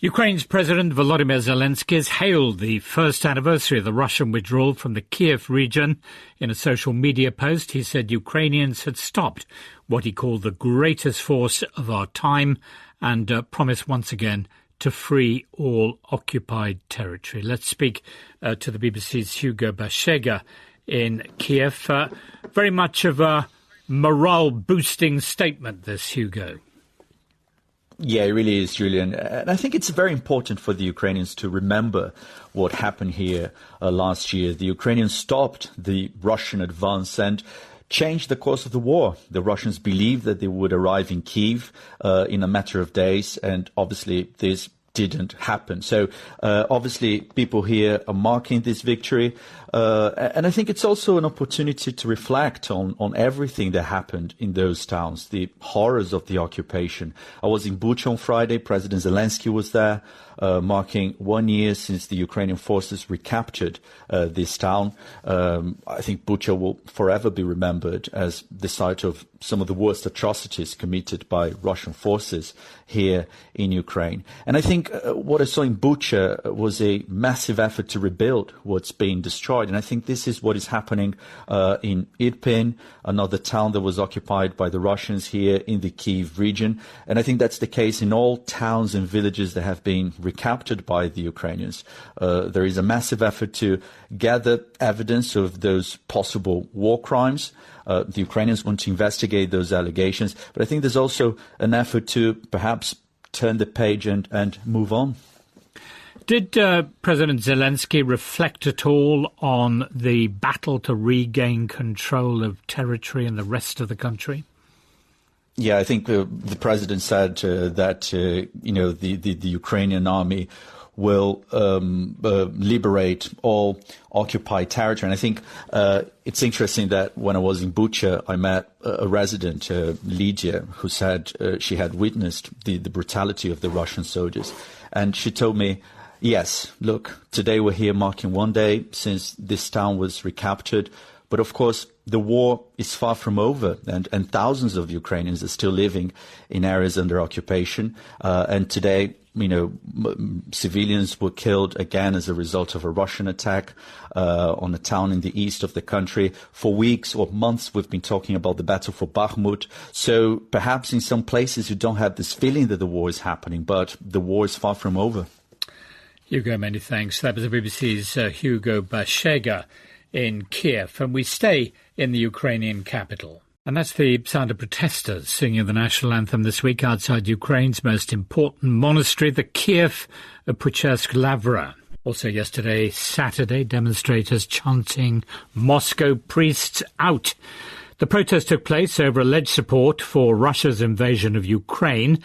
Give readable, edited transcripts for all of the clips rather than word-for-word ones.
Ukraine's President Volodymyr Zelensky has hailed the first anniversary of the Russian withdrawal from the Kiev region. In a social media post, he said Ukrainians had stopped what he called the greatest force of our time and promised once again to free all occupied territory. Let's speak to the BBC's Hugo Bashega in Kiev. Very much of a morale-boosting statement, this, Hugo. Yeah, it really is, Julian. And I think it's very important for the Ukrainians to remember what happened here last year. The Ukrainians stopped the Russian advance and changed the course of the war. The Russians believed that they would arrive in Kyiv in a matter of days, and obviously this didn't happen. So obviously people here are marking this victory. And I think it's also an opportunity to reflect on everything that happened in those towns, the horrors of the occupation. I was in Bucha on Friday. President Zelensky was there, marking 1 year since the Ukrainian forces recaptured this town. I think Bucha will forever be remembered as the site of some of the worst atrocities committed by Russian forces here in Ukraine. And I think what I saw in Bucha was a massive effort to rebuild what's been destroyed. And I think this is what is happening in Irpin, another town that was occupied by the Russians here in the Kyiv region. And I think that's the case in all towns and villages that have been recaptured by the Ukrainians. There is a massive effort to gather evidence of those possible war crimes. The Ukrainians want to investigate those allegations. But I think there's also an effort to perhaps turn the page and move on. Did President Zelensky reflect at all on the battle to regain control of territory in the rest of the country? Yeah, I think the president said that the Ukrainian army will liberate all occupied territory. And I think it's interesting that when I was in Bucha, I met a resident, Lydia, who said she had witnessed the brutality of the Russian soldiers. And she told me, yes, look, today we're here marking 1 day since this town was recaptured. But of course, the war is far from over, and thousands of Ukrainians are still living in areas under occupation. And today, civilians were killed again as a result of a Russian attack on a town in the east of the country. For weeks or months, we've been talking about the battle for Bakhmut. So perhaps in some places you don't have this feeling that the war is happening, but the war is far from over. Hugo, many thanks. That was the BBC's Hugo Bashega in Kiev. And we stay in the Ukrainian capital. And that's the sound of protesters singing the national anthem this week outside Ukraine's most important monastery, the Kiev Puchersk Lavra. Also yesterday, Saturday, demonstrators chanting Moscow priests out. The protest took place over alleged support for Russia's invasion of Ukraine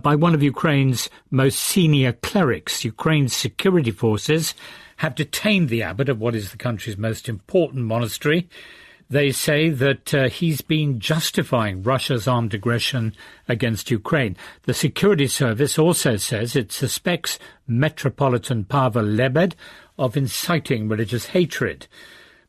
by one of Ukraine's most senior clerics. Ukraine's security forces have detained the abbot of what is the country's most important monastery. They say that he's been justifying Russia's armed aggression against Ukraine. The security service also says it suspects Metropolitan Pavel Lebed of inciting religious hatred.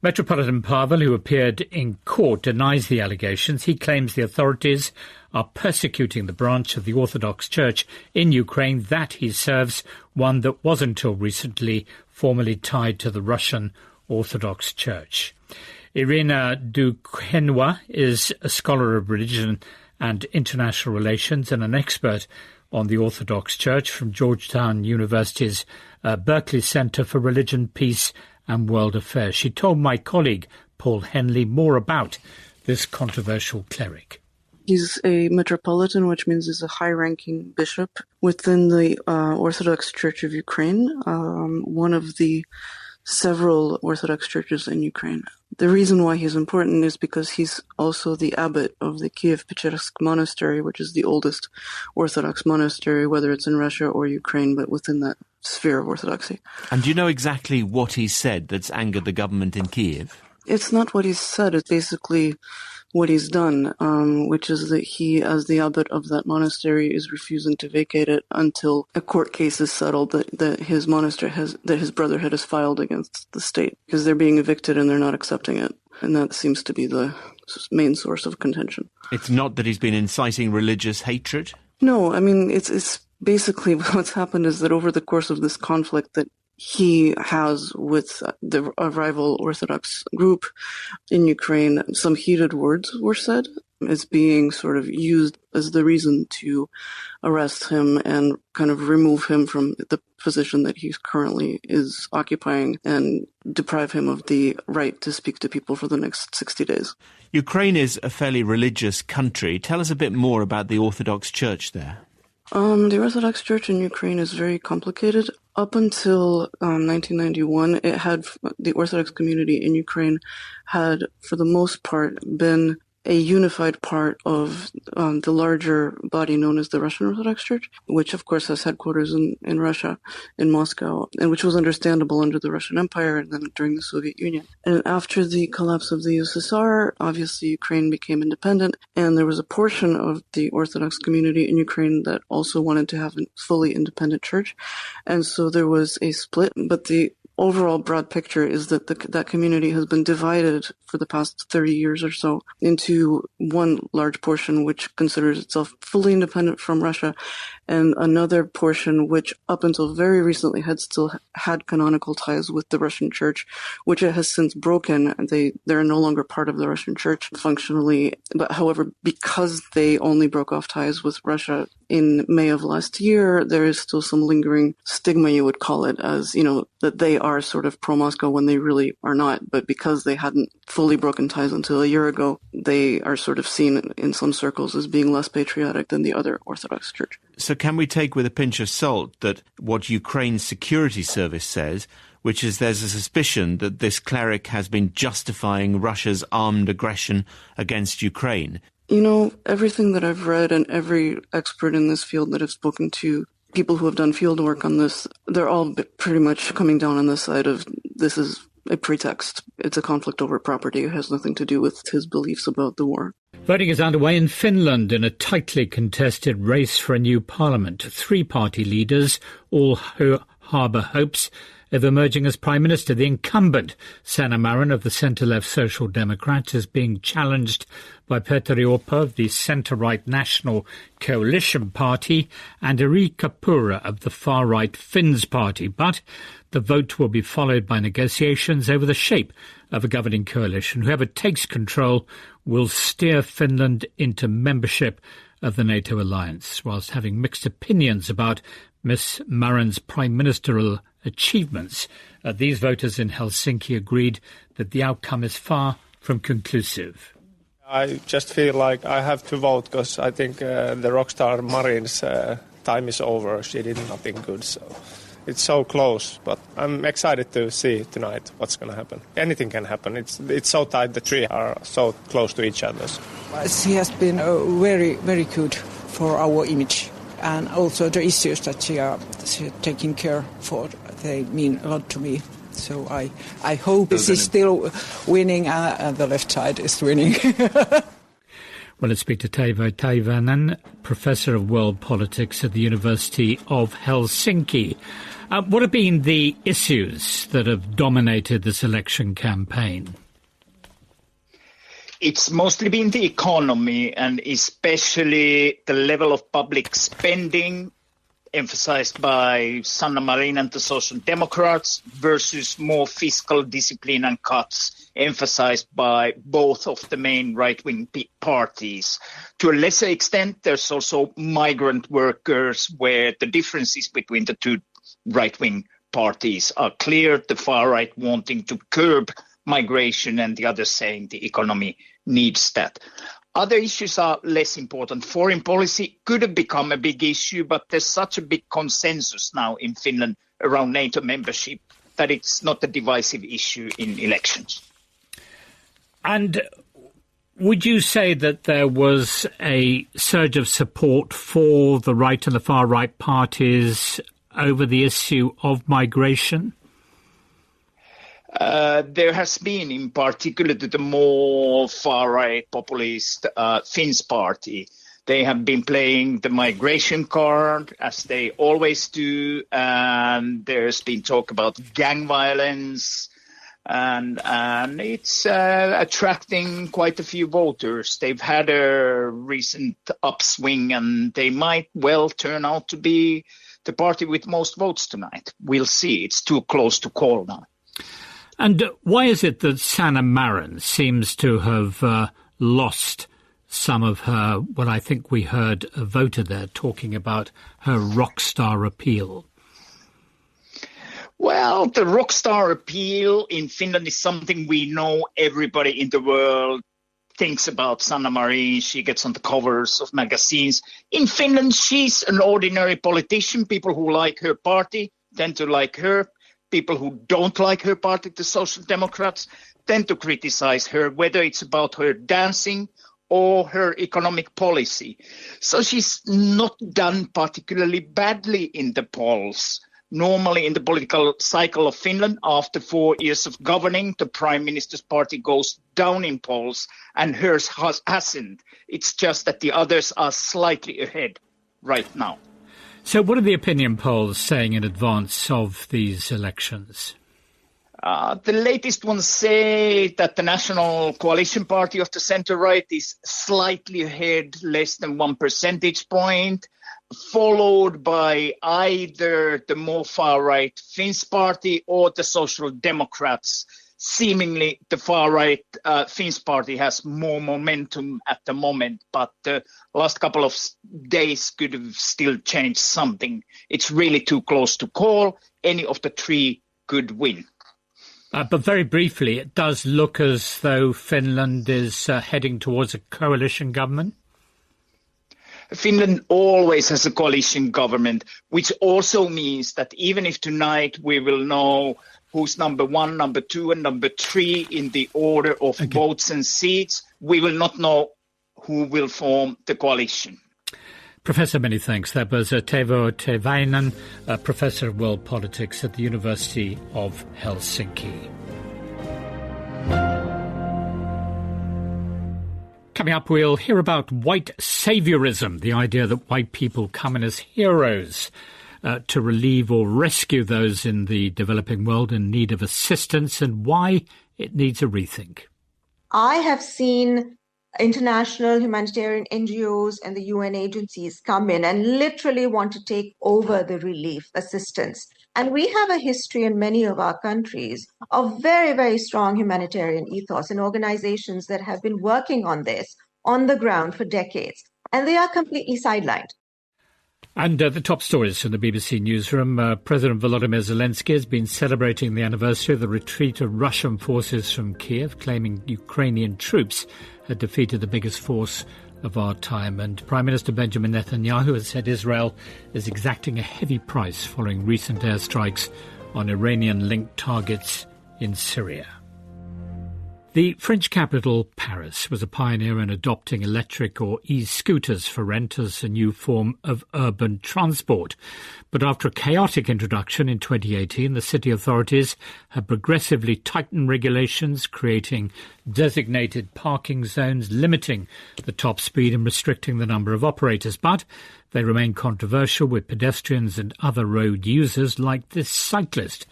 Metropolitan Pavel, who appeared in court, denies the allegations. He claims the authorities are persecuting the branch of the Orthodox Church in Ukraine that he serves, one that was until recently formally tied to the Russian Orthodox Church. Irina Dukhenwa is a scholar of religion and international relations and an expert on the Orthodox Church from Georgetown University's Berkeley Center for Religion, Peace and World Affairs. She told my colleague Paul Henley more about this controversial cleric. He's a metropolitan, which means he's a high-ranking bishop within the Orthodox Church of Ukraine, one of the several Orthodox churches in Ukraine. The reason why he's important is because he's also the abbot of the Kiev-Pechersk Monastery, which is the oldest Orthodox monastery, whether it's in Russia or Ukraine, but within that sphere of Orthodoxy. And do you know exactly what he said that's angered the government in Kiev? It's not what he's said, it's basically what he's done, which is that he, as the abbot of that monastery, is refusing to vacate it until a court case is settled that his monastery that his brotherhood has filed against the state, because they're being evicted and they're not accepting it. And that seems to be the main source of contention. It's not that he's been inciting religious hatred? No, I mean, it's basically what's happened is that over the course of this conflict that he has with a rival Orthodox group in Ukraine, some heated words were said as being sort of used as the reason to arrest him and kind of remove him from the position that he currently is occupying and deprive him of the right to speak to people for the next 60 days. Ukraine is a fairly religious country. Tell us a bit more about the Orthodox Church there. The Orthodox Church in Ukraine is very complicated. Up until 1991, the Orthodox community in Ukraine had, for the most part, been a unified part of the larger body known as the Russian Orthodox Church, which of course has headquarters in Russia, in Moscow, and which was understandable under the Russian Empire and then during the Soviet Union. And after the collapse of the USSR, obviously Ukraine became independent, and there was a portion of the Orthodox community in Ukraine that also wanted to have a fully independent church. And so there was a split, but the overall broad picture is that that community has been divided for the past 30 years or so into one large portion which considers itself fully independent from Russia, and another portion which up until very recently had still had canonical ties with the Russian Church, which it has since broken. They're no longer part of the Russian Church functionally, but however, because they only broke off ties with Russia in May of last year, there is still some lingering stigma, you would call it, as, that they are sort of pro-Moscow when they really are not. But because they hadn't fully broken ties until a year ago, they are sort of seen in some circles as being less patriotic than the other Orthodox Church. So can we take with a pinch of salt that what Ukraine's security service says, which is there's a suspicion that this cleric has been justifying Russia's armed aggression against Ukraine? Everything that I've read and every expert in this field that I've spoken to, people who have done field work on this, they're all pretty much coming down on the side of this is a pretext. It's a conflict over property. It has nothing to do with his beliefs about the war. Voting is underway in Finland in a tightly contested race for a new parliament. Three party leaders all harbour hopes of emerging as Prime Minister. The incumbent, Sanna Marin of the centre-left Social Democrats, is being challenged by Petteri Orpo of the centre-right National Coalition Party and Erikka Purra of the far-right Finns Party. But the vote will be followed by negotiations over the shape of a governing coalition. Whoever takes control will steer Finland into membership of the NATO alliance, whilst having mixed opinions about Miss Marin's prime ministerial achievements. These voters in Helsinki agreed that the outcome is far from conclusive. I just feel like I have to vote because I think the rock star Marin's time is over. She did nothing good, so it's so close. But I'm excited to see tonight what's going to happen. Anything can happen. It's so tight. The three are so close to each other. She has been very, very good for our image. And also the issues that she taking care for, they mean a lot to me. So I hope she's still winning and the left side is winning. Well, let's speak to Teivo Teivainen, Professor of World Politics at the University of Helsinki. What have been the issues that have dominated this election campaign? It's mostly been the economy and especially the level of public spending emphasized by Sanna Marin and the Social Democrats versus more fiscal discipline and cuts emphasized by both of the main right-wing parties. To a lesser extent, there's also migrant workers where the differences between the two right-wing parties are clear. The far right wanting to curb migration and the others saying the economy needs that. Other issues are less important. Foreign policy could have become a big issue, but there's such a big consensus now in Finland around NATO membership that it's not a divisive issue in elections. And would you say that there was a surge of support for the right and the far right parties over the issue of migration? There has been, in particular, to the more far-right populist Finns party. They have been playing the migration card, as they always do, and there's been talk about gang violence, and it's attracting quite a few voters. They've had a recent upswing, and they might well turn out to be the party with most votes tonight. We'll see. It's too close to call now. And why is it that Sanna Marin seems to have lost some of her, what I think we heard a voter there talking about her rock star appeal? Well, the rock star appeal in Finland is something we know everybody in the world thinks about. Sanna Marin, she gets on the covers of magazines. In Finland, she's an ordinary politician. People who like her party tend to like her. People who don't like her party, the Social Democrats, tend to criticize her, whether it's about her dancing or her economic policy. So she's not done particularly badly in the polls. Normally in the political cycle of Finland, after 4 years of governing, the Prime Minister's party goes down in polls, and hers hasn't. It's just that the others are slightly ahead right now. So what are the opinion polls saying in advance of these elections? The latest ones say that the National Coalition Party of the centre-right is slightly ahead, less than 1 percentage point, followed by either the more far-right Finns party or the Social Democrats. Seemingly, the far-right Finns party has more momentum at the moment, but the last couple of days could have still changed something. It's really too close to call. Any of the three could win. But very briefly, it does look as though Finland is heading towards a coalition government. Finland always has a coalition government, which also means that even if tonight we will know who's number 1, number 2, and number 3 in the order of votes and seats, we will not know who will form the coalition. Professor, many thanks. That was Teuvo Teivainen, Professor of World Politics at the University of Helsinki. Coming up, we'll hear about white saviorism, the idea that white people come in as heroes to relieve or rescue those in the developing world in need of assistance, and why it needs a rethink. I have seen international humanitarian NGOs and the UN agencies come in and literally want to take over the relief assistance. And we have a history in many of our countries of very, very strong humanitarian ethos and organizations that have been working on this on the ground for decades. And they are completely sidelined. And the top stories from the BBC newsroom. President Volodymyr Zelensky has been celebrating the anniversary of the retreat of Russian forces from Kiev, claiming Ukrainian troops had defeated the biggest force of our time. And Prime Minister Benjamin Netanyahu has said Israel is exacting a heavy price following recent airstrikes on Iranian-linked targets in Syria. The French capital, Paris, was a pioneer in adopting electric or e-scooters for rent as a new form of urban transport. But after a chaotic introduction in 2018, the city authorities have progressively tightened regulations, creating designated parking zones, limiting the top speed and restricting the number of operators. But they remain controversial, with pedestrians and other road users like this cyclist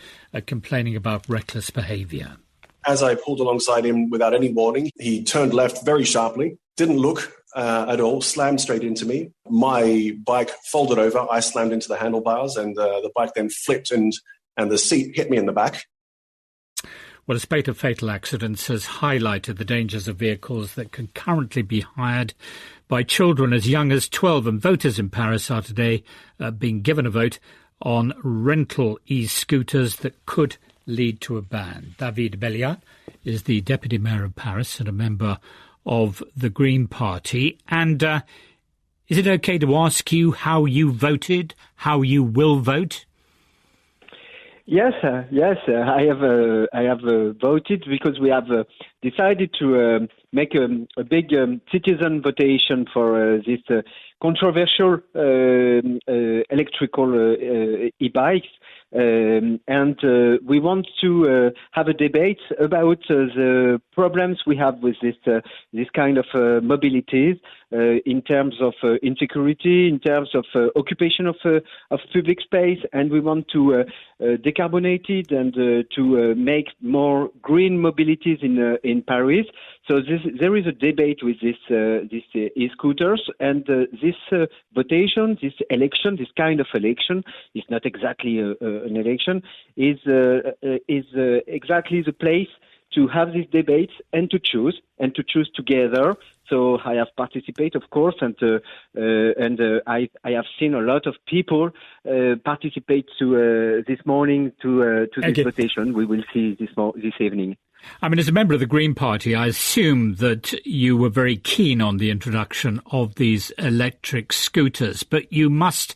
complaining about reckless behaviour. As I pulled alongside him without any warning, he turned left very sharply, didn't look at all, slammed straight into me. My bike folded over, I slammed into the handlebars, and the bike then flipped and the seat hit me in the back. Well, a spate of fatal accidents has highlighted the dangers of vehicles that can currently be hired by children as young as 12, and voters in Paris are today being given a vote on rental e-scooters that could lead to a ban. David Belliat is the Deputy Mayor of Paris and a member of the Green Party. And is it okay to ask you how you voted, how you will vote? Yes, I have voted because we have decided to make a big citizen votation for this controversial electrical e-bikes. And we want to have a debate about the problems we have with this kind of mobilities in terms of insecurity, in terms of occupation of public space, and we want to decarbonate it and to make more green mobilities in Paris. So there is a debate with these e-scooters, and this votation, this election, this kind of election is not exactly an election, is exactly the place to have these debates and to choose together. So I have participated, of course, and I have seen a lot of people participate to this morning to this votation. We will see this evening. I mean, as a member of the Green Party, I assume that you were very keen on the introduction of these electric scooters, but you must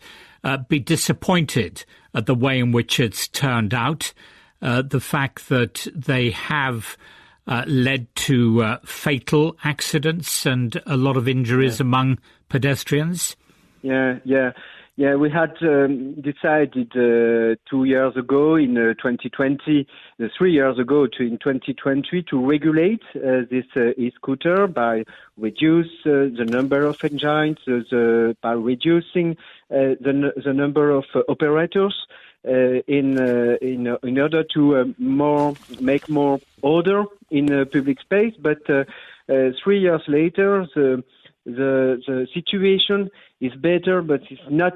be disappointed at the way in which it's turned out, the fact that they have led to fatal accidents and a lot of injuries among pedestrians. Yeah, we had decided 2 years ago in 2020, 3 years ago in 2020 to regulate this e-scooter by reduce the number of engines, by reducing the number of operators in order to make more order in public space. But 3 years later, the situation is better, but it's not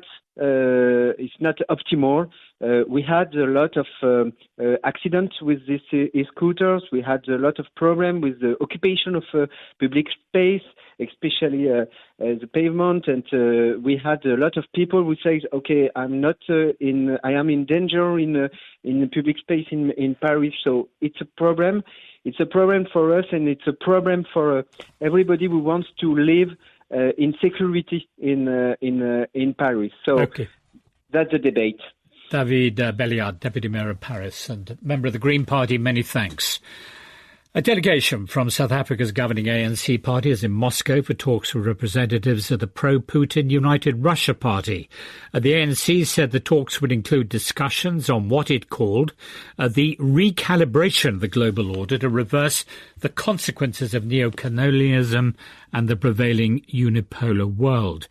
optimal. We had a lot of accidents with these e-scooters. We had a lot of problems with the occupation of public space, especially the pavement. And we had a lot of people who say, "Okay, I am in danger in public space in Paris." So it's a problem. It's a problem for us, and it's a problem for everybody who wants to live in security in Paris. So that's the debate. David Belliard, Deputy Mayor of Paris and member of the Green Party, many thanks. A delegation from South Africa's governing ANC party is in Moscow for talks with representatives of the pro-Putin United Russia Party. The ANC said the talks would include discussions on what it called the recalibration of the global order to reverse the consequences of neocolonialism and the prevailing unipolar world.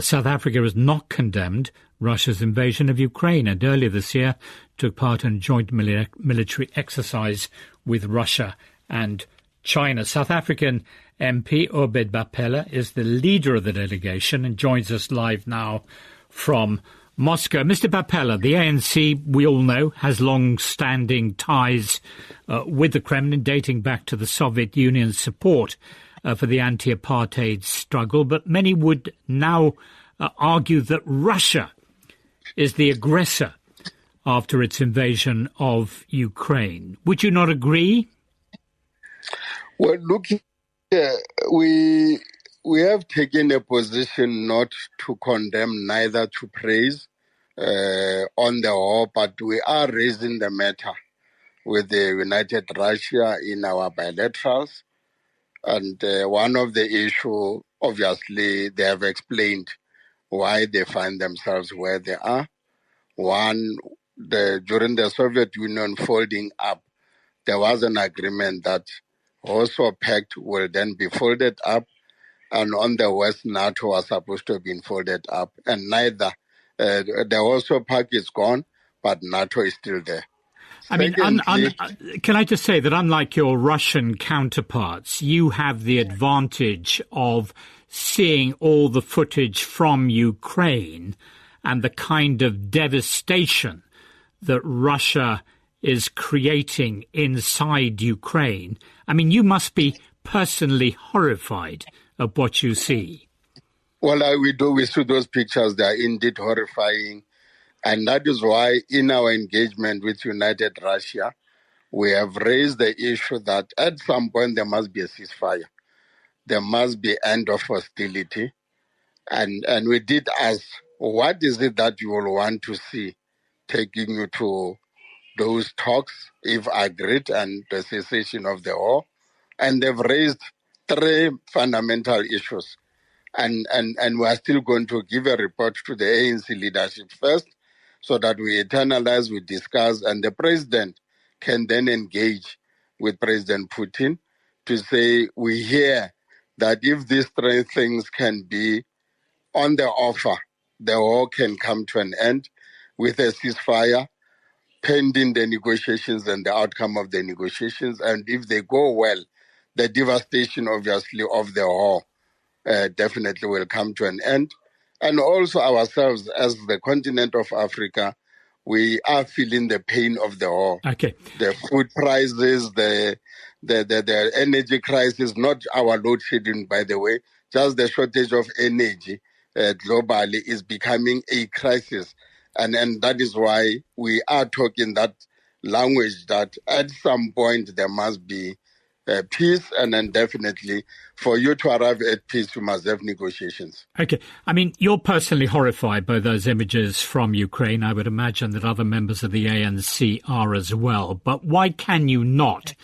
South Africa has not condemned Russia's invasion of Ukraine and earlier this year took part in a joint military exercise with Russia and China. South African MP Obed Bapela is the leader of the delegation and joins us live now from Moscow. Mr. Bapela, the ANC, we all know, has long-standing ties with the Kremlin, dating back to the Soviet Union's support for the anti-apartheid struggle. But many would now argue that Russia is the aggressor after its invasion of Ukraine. Would you not agree? Well, look, we have taken a position not to condemn, neither to praise on the whole, but we are raising the matter with the United Russia in our bilaterals. And one of the issues, obviously, they have explained why they find themselves where they are. One, during the Soviet Union folding up, there was an agreement that also Pact will then be folded up, and on the West, NATO was supposed to have been folded up, and neither. The also Pact is gone, but NATO is still there. I mean, can I just say that unlike your Russian counterparts, you have the advantage of seeing all the footage from Ukraine and the kind of devastation that Russia is creating inside Ukraine. I mean, you must be personally horrified at what you see. Well, we see those pictures. They are indeed horrifying. And that is why in our engagement with United Russia, we have raised the issue that at some point there must be a ceasefire. There must be end of hostility. And we did ask, what is it that you will want to see taking you to those talks, if agreed, and the cessation of the war? And they've raised three fundamental issues. And we are still going to give a report to the ANC leadership first so that we internalize, we discuss, and the president can then engage with President Putin to say, we hear that if these three things can be on the offer, the war can come to an end with a ceasefire, pending the negotiations and the outcome of the negotiations. And if they go well, the devastation, obviously, of the war definitely will come to an end. And also ourselves, as the continent of Africa, we are feeling the pain of the war. Okay. The food prices, the energy crisis, not our load shedding, by the way, just the shortage of energy globally is becoming a crisis. And that is why we are talking that language, that at some point there must be peace, and then definitely for you to arrive at peace, you must have negotiations. Okay. I mean, you're personally horrified by those images from Ukraine. I would imagine that other members of the ANC are as well. But why can you not,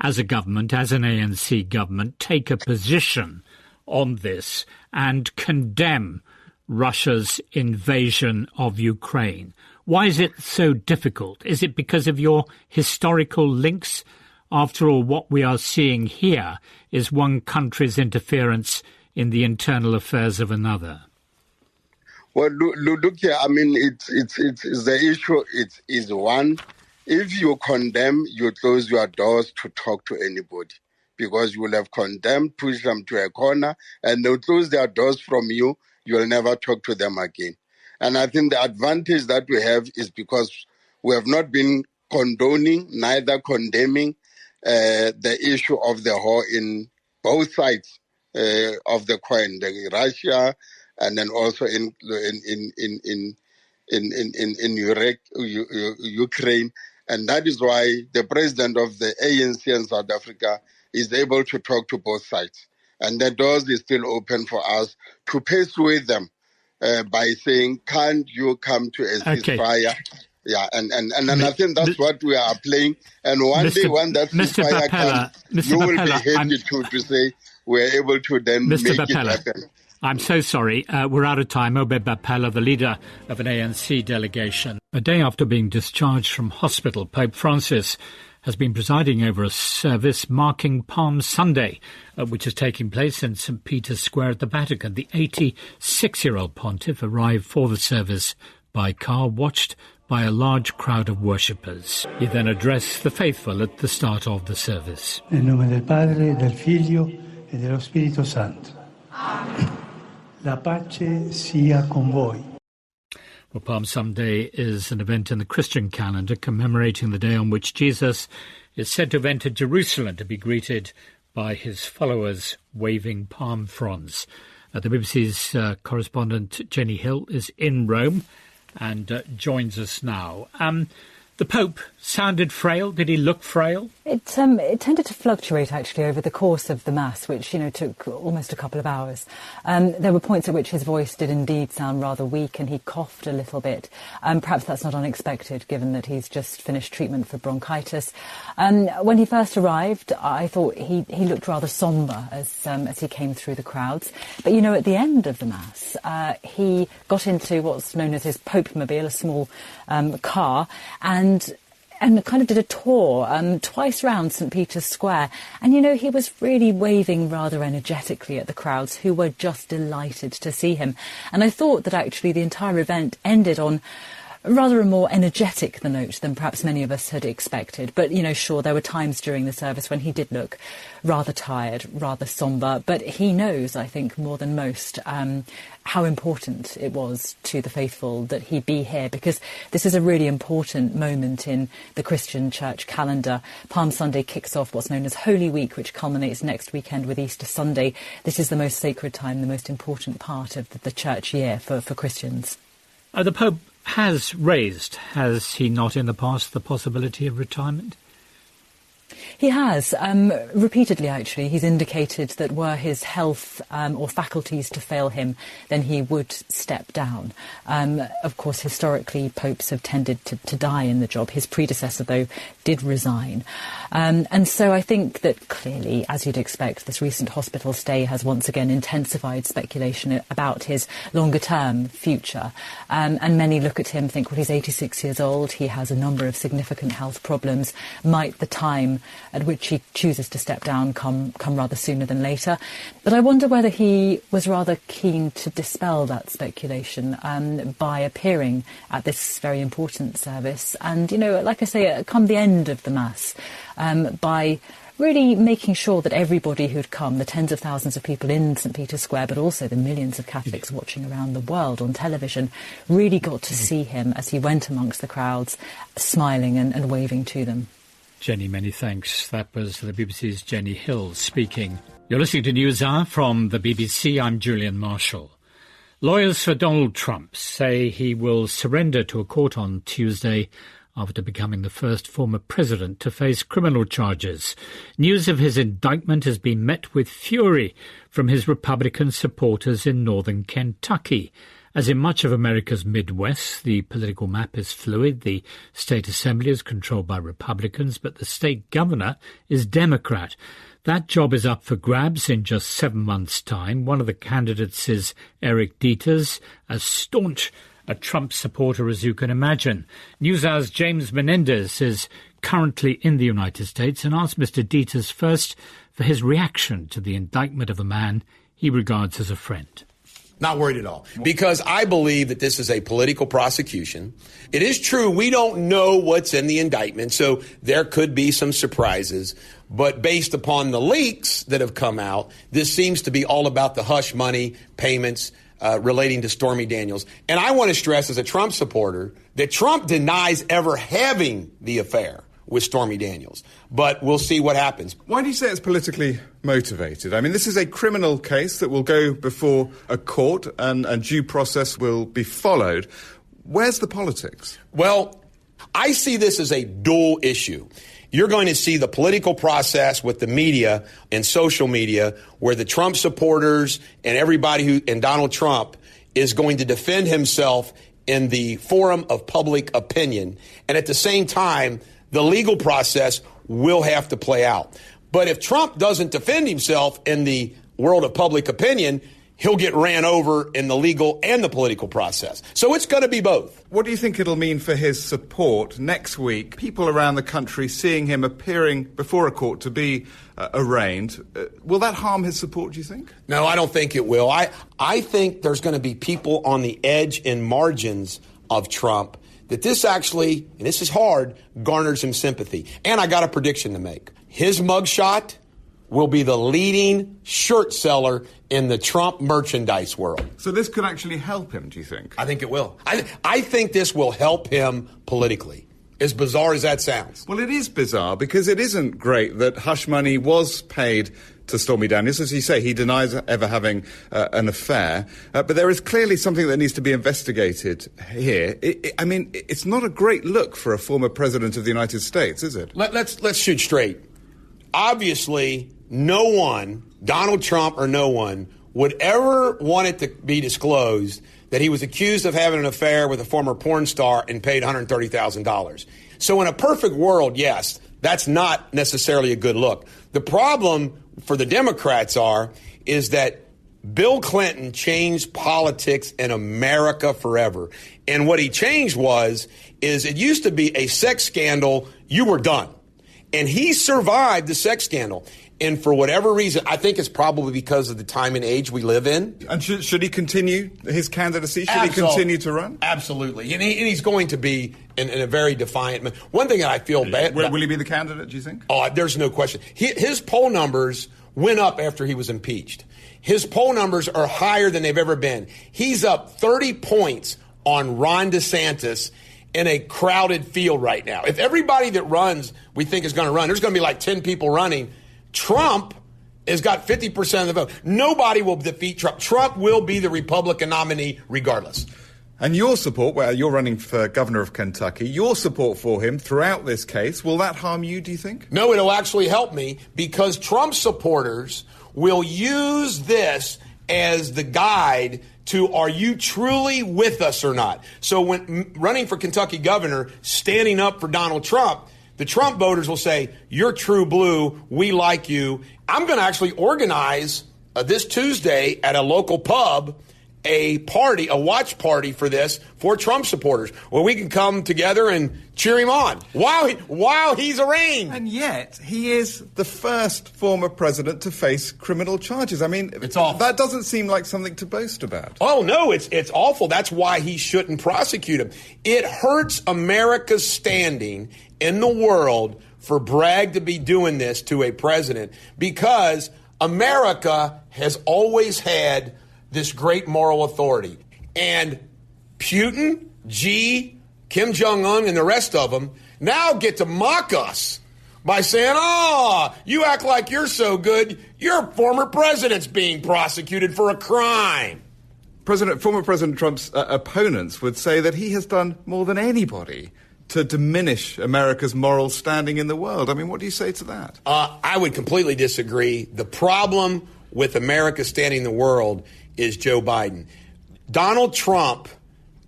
as a government, as an ANC government, take a position on this and condemn Russia's invasion of Ukraine? Why is it so difficult? Is it because of your historical links? After all, what we are seeing here is one country's interference in the internal affairs of another. Well, look here. I mean, it's the issue. It is one. If you condemn, you close your doors to talk to anybody, because you will have condemned, push them to a corner, and they'll close their doors from you. You will never talk to them again. And I think the advantage that we have is because we have not been condoning, neither condemning the issue of the war in both sides of the coin, the Russia, and then also in Ukraine. And that is why the president of the ANC in South Africa is able to talk to both sides. And the doors is still open for us to persuade them by saying, can't you come to a ceasefire? Yeah, and I think that's what we are playing. And one day when that ceasefire comes, you will be happy to say we're able to then make it happen. I'm so sorry. We're out of time. Obed Bapela, the leader of an ANC delegation. A day after being discharged from hospital, Pope Francis has been presiding over a service marking Palm Sunday, which is taking place in St. Peter's Square at the Vatican. The 86-year-old pontiff arrived for the service by car, watched by a large crowd of worshippers. He then addressed the faithful at the start of the service. Nel nome del Padre, del Figlio e dello Spirito Santo. La pace sia con voi. Well, Palm Sunday is an event in the Christian calendar commemorating the day on which Jesus is said to have entered Jerusalem to be greeted by his followers waving palm fronds. The BBC's correspondent Jenny Hill is in Rome and joins us now. The Pope sounded frail. Did he look frail? It tended to fluctuate, actually, over the course of the Mass, which, took almost a couple of hours. There were points at which his voice did indeed sound rather weak, and he coughed a little bit. Perhaps that's not unexpected, given that he's just finished treatment for bronchitis. When he first arrived, I thought he looked rather sombre as he came through the crowds. But, at the end of the Mass, he got into what's known as his Pope-mobile, a small car, and kind of did a tour twice round St. Peter's Square. And, he was really waving rather energetically at the crowds, who were just delighted to see him. And I thought that actually the entire event ended on rather a more energetic note than perhaps many of us had expected. But, sure, there were times during the service when he did look rather tired, rather sombre. But he knows, I think, more than most, how important it was to the faithful that he be here, because this is a really important moment in the Christian church calendar. Palm Sunday kicks off what's known as Holy Week, which culminates next weekend with Easter Sunday. This is the most sacred time, the most important part of the church year for Christians. The Pope has raised, has he not in the past, the possibility of retirement? He has, repeatedly actually. He's indicated that were his health or faculties to fail him, then he would step down. Of course, historically, popes have tended to die in the job. His predecessor, though, did resign. And so I think that clearly, as you'd expect, this recent hospital stay has once again intensified speculation about his longer-term future. And many look at him and think, well, he's 86 years old, he has a number of significant health problems. Might the time at which he chooses to step down come rather sooner than later? But I wonder whether he was rather keen to dispel that speculation by appearing at this very important service. And, you know, like I say, come the end of the Mass, by really making sure that everybody who'd come, the tens of thousands of people in St. Peter's Square, but also the millions of Catholics watching around the world on television, really got to see him as he went amongst the crowds, smiling and waving to them. Jenny, many thanks. That was the BBC's Jenny Hill speaking. You're listening to NewsHour from the BBC. I'm Julian Marshall. Lawyers for Donald Trump say he will surrender to a court on Tuesday after becoming the first former president to face criminal charges. News of his indictment has been met with fury from his Republican supporters in northern Kentucky. As in much of America's Midwest, the political map is fluid. The state assembly is controlled by Republicans, but the state governor is Democrat. That job is up for grabs in just 7 months' time. One of the candidates is Eric Dieters, as staunch a Trump supporter as you can imagine. NewsHour's James Menendez is currently in the United States and asked Mr. Dieters first for his reaction to the indictment of a man he regards as a friend. Not worried at all, because I believe that this is a political prosecution. It is true we don't know what's in the indictment, so there could be some surprises. But based upon the leaks that have come out, this seems to be all about the hush money payments relating to Stormy Daniels. And I want to stress as a Trump supporter that Trump denies ever having the affair with Stormy Daniels. But we'll see what happens. Why do you say it's politically motivated? I mean, this is a criminal case that will go before a court and due process will be followed. Where's the politics? Well, I see this as a dual issue. You're going to see the political process with the media and social media where the Trump supporters and everybody and Donald Trump is going to defend himself in the forum of public opinion. And at the same time, the legal process will have to play out. But if Trump doesn't defend himself in the world of public opinion, he'll get ran over in the legal and the political process. So it's going to be both. What do you think it'll mean for his support next week? People around the country seeing him appearing before a court to be arraigned. Will that harm his support, do you think? No, I don't think it will. I think there's going to be people on the edge and margins of Trump that this actually, and this is hard, garners him sympathy. And I got a prediction to make. His mugshot will be the leading shirt seller in the Trump merchandise world. So this could actually help him, do you think? I think it will. I think this will help him politically, as bizarre as that sounds. Well, it is bizarre because it isn't great that hush money was paid to Stormy Daniels. As you say, he denies ever having an affair. But there is clearly something that needs to be investigated here. I mean, it's not a great look for a former president of the United States, is it? Let's shoot straight. Obviously, no one, Donald Trump or no one, would ever want it to be disclosed that he was accused of having an affair with a former porn star and paid $130,000. So in a perfect world, yes, that's not necessarily a good look. The problem for the Democrats is that Bill Clinton changed politics in America forever. And what he changed is it used to be a sex scandal, you were done. And he survived the sex scandal. And for whatever reason, I think it's probably because of the time and age we live in. And should he continue his candidacy? Should he continue to run? Absolutely. And he's going to be in a very defiant manner. One thing that I feel bad about. Will he be the candidate, do you think? Oh, there's no question. His poll numbers went up after he was impeached. His poll numbers are higher than they've ever been. He's up 30 points on Ron DeSantis in a crowded field right now. If everybody that runs we think is going to run, there's going to be like 10 people running. Trump has got 50% of the vote. Nobody will defeat Trump. Trump will be the Republican nominee regardless. And your support, well, you're running for governor of Kentucky, your support for him throughout this case, will that harm you, do you think? No, it'll actually help me because Trump supporters will use this as the guide to are you truly with us or not. So when running for Kentucky governor, standing up for Donald Trump, the Trump voters will say, you're true blue, we like you. I'm going to actually organize this Tuesday at a local pub a watch party for this for Trump supporters, where we can come together and cheer him on while he's arraigned. And yet, he is the first former president to face criminal charges. I mean, it's awful. That doesn't seem like something to boast about. Oh, no, it's awful. That's why he shouldn't prosecute him. It hurts America's standing in the world for Bragg to be doing this to a president, because America has always had this great moral authority. And Putin, Xi, Kim Jong-un, and the rest of them now get to mock us by saying, you act like you're so good, your former president's being prosecuted for a crime. Former President Trump's opponents would say that he has done more than anybody to diminish America's moral standing in the world. I mean, what do you say to that? I would completely disagree. The problem with America's standing in the world is Joe Biden. Donald Trump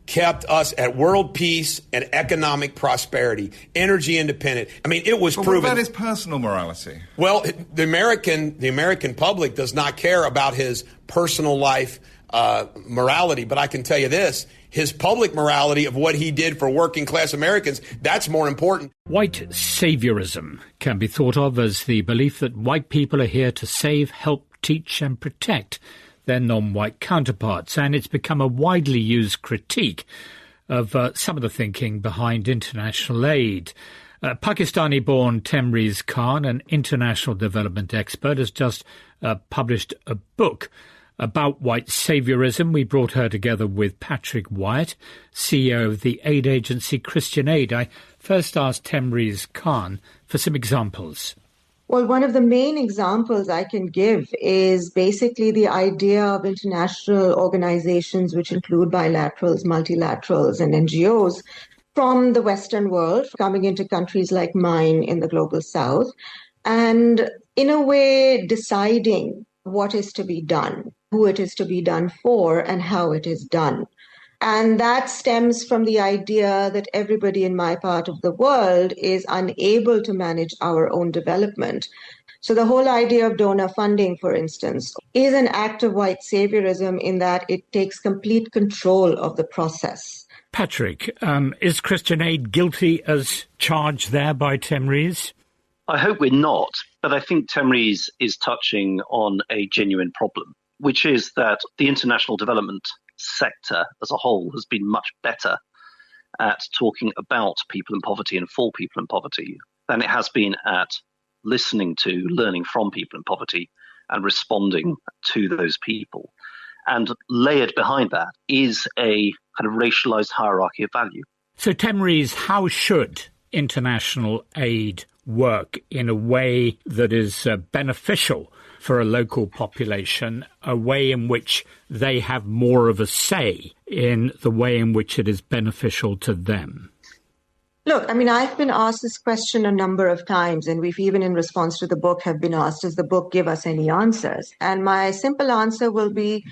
kept us at world peace and economic prosperity, energy independent. I mean, it was proven. What about his personal morality? Well, the American public does not care about his personal life morality, but I can tell you this. His public morality of what he did for working class Americans, that's more important. White saviorism can be thought of as the belief that white people are here to save, help, teach and protect their non-white counterparts, and it's become a widely used critique of some of the thinking behind international aid. Pakistani-born Temriz Khan, an international development expert, has just published a book about white saviorism. We brought her together with Patrick Wyatt, CEO of the aid agency Christian Aid. I first asked Temriz Khan for some examples. Well, one of the main examples I can give is basically the idea of international organizations, which include bilaterals, multilaterals, and NGOs from the Western world coming into countries like mine in the global South, and in a way deciding what is to be done, who it is to be done for, and how it is done. And that stems from the idea that everybody in my part of the world is unable to manage our own development. So the whole idea of donor funding, for instance, is an act of white saviorism in that it takes complete control of the process. Patrick, is Christian Aid guilty as charged there by Temriz? I hope we're not, but I think Temriz is touching on a genuine problem, which is that the international development sector as a whole has been much better at talking about people in poverty and for people in poverty than it has been at listening to, learning from people in poverty and responding to those people. And layered behind that is a kind of racialized hierarchy of value. So, Temriz, how should international aid work in a way that is beneficial for a local population, a way in which they have more of a say in the way in which it is beneficial to them? Look, I mean, I've been asked this question a number of times, and we've even in response to the book have been asked, does the book give us any answers? And my simple answer will be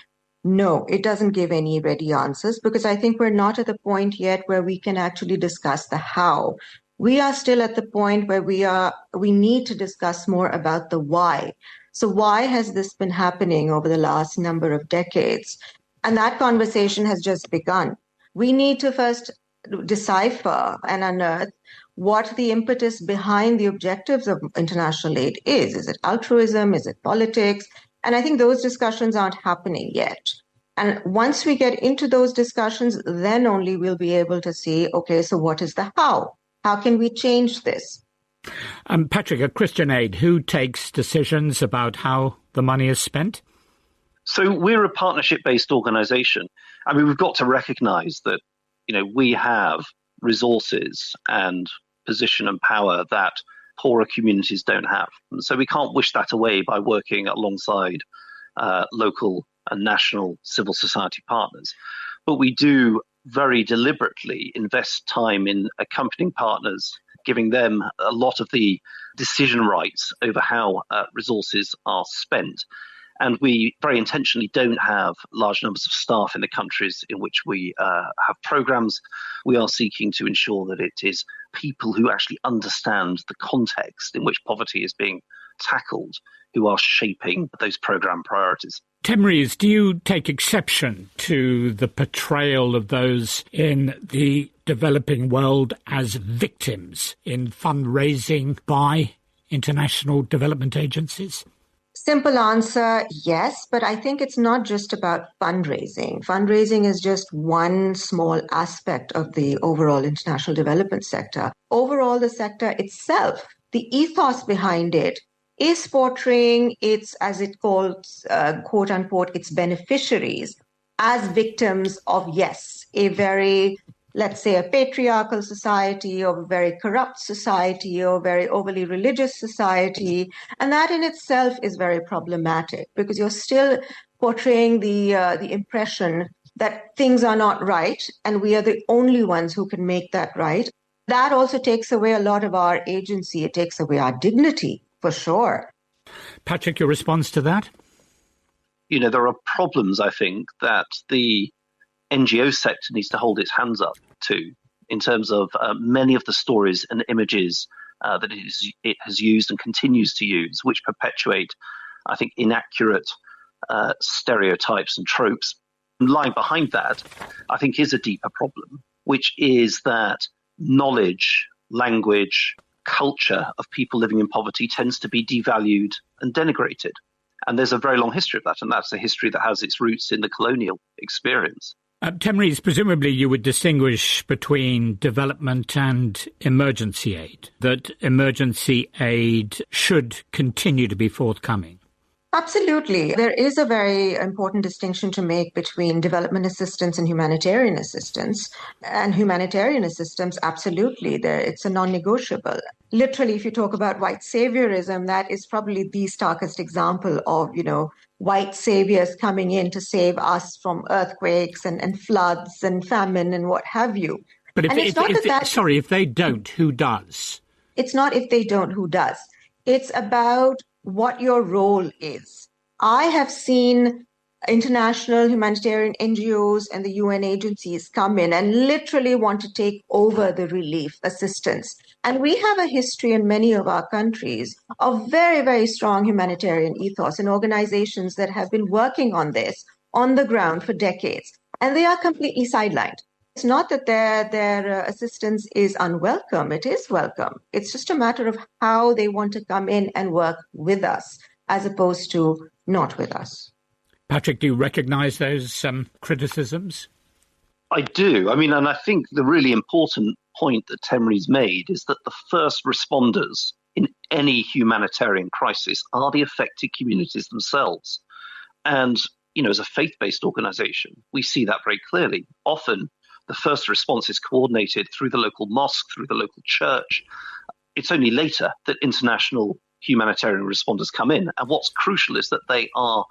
no, it doesn't give any ready answers, because I think we're not at the point yet where we can actually discuss the how. We are still at the point where we need to discuss more about the why. So why has this been happening over the last number of decades? And that conversation has just begun. We need to first decipher and unearth what the impetus behind the objectives of international aid is. Is it altruism? Is it politics? And I think those discussions aren't happening yet. And once we get into those discussions, then only we'll be able to see, okay, so what is the how? How can we change this? Patrick, at Christian Aid, who takes decisions about how the money is spent? So we're a partnership-based organization. I mean, we've got to recognize that, we have resources and position and power that poorer communities don't have. And so we can't wish that away by working alongside local and national civil society partners. But we do very deliberately invest time in accompanying partners, giving them a lot of the decision rights over how resources are spent. And we very intentionally don't have large numbers of staff in the countries in which we have programs. We are seeking to ensure that it is people who actually understand the context in which poverty is being tackled who are shaping those program priorities. Temriz, do you take exception to the portrayal of those in the developing world as victims in fundraising by international development agencies? Simple answer, yes, but I think it's not just about fundraising. Fundraising is just one small aspect of the overall international development sector. Overall, the sector itself, the ethos behind it, is portraying its, as it calls, quote unquote, its beneficiaries as victims of, yes, a very, let's say, a patriarchal society or a very corrupt society or a very overly religious society. And that in itself is very problematic because you're still portraying the impression that things are not right and we are the only ones who can make that right. That also takes away a lot of our agency. It takes away our dignity, for sure. Patrick, your response to that? You know, there are problems, I think, that the NGO sector needs to hold its hands up to in terms of many of the stories and images that it has used and continues to use, which perpetuate, I think, inaccurate stereotypes and tropes. And lying behind that, I think, is a deeper problem, which is that knowledge, language, culture of people living in poverty tends to be devalued and denigrated. And there's a very long history of that, and that's a history that has its roots in the colonial experience. Temriz, presumably you would distinguish between development and emergency aid, that emergency aid should continue to be forthcoming. Absolutely. There is a very important distinction to make between development assistance and humanitarian assistance. And humanitarian assistance, absolutely, it's a non-negotiable. Literally, if you talk about white saviorism, that is probably the starkest example of, white saviors coming in to save us from earthquakes and floods and famine and what have you. But if they don't, who does? It's not if they don't, who does. It's about what your role is. I have seen international humanitarian NGOs and the UN agencies come in and literally want to take over the relief assistance. And we have a history in many of our countries of very, very strong humanitarian ethos and organizations that have been working on this on the ground for decades. And they are completely sidelined. It's not that their assistance is unwelcome. It is welcome. It's just a matter of how they want to come in and work with us as opposed to not with us. Patrick, do you recognise those criticisms? I do. And I think the really important point that Temri's made is that the first responders in any humanitarian crisis are the affected communities themselves. And, as a faith-based organisation, we see that very clearly. Often, the first response is coordinated through the local mosque, through the local church. It's only later that international humanitarian responders come in. And what's crucial is that they are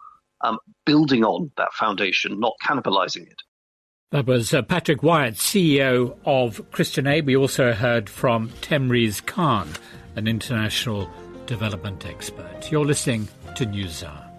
building on that foundation, not cannibalizing it. That was Patrick Wyatt, CEO of Christian Aid. We also heard from Temriz Khan, an international development expert. You're listening to NewsHour.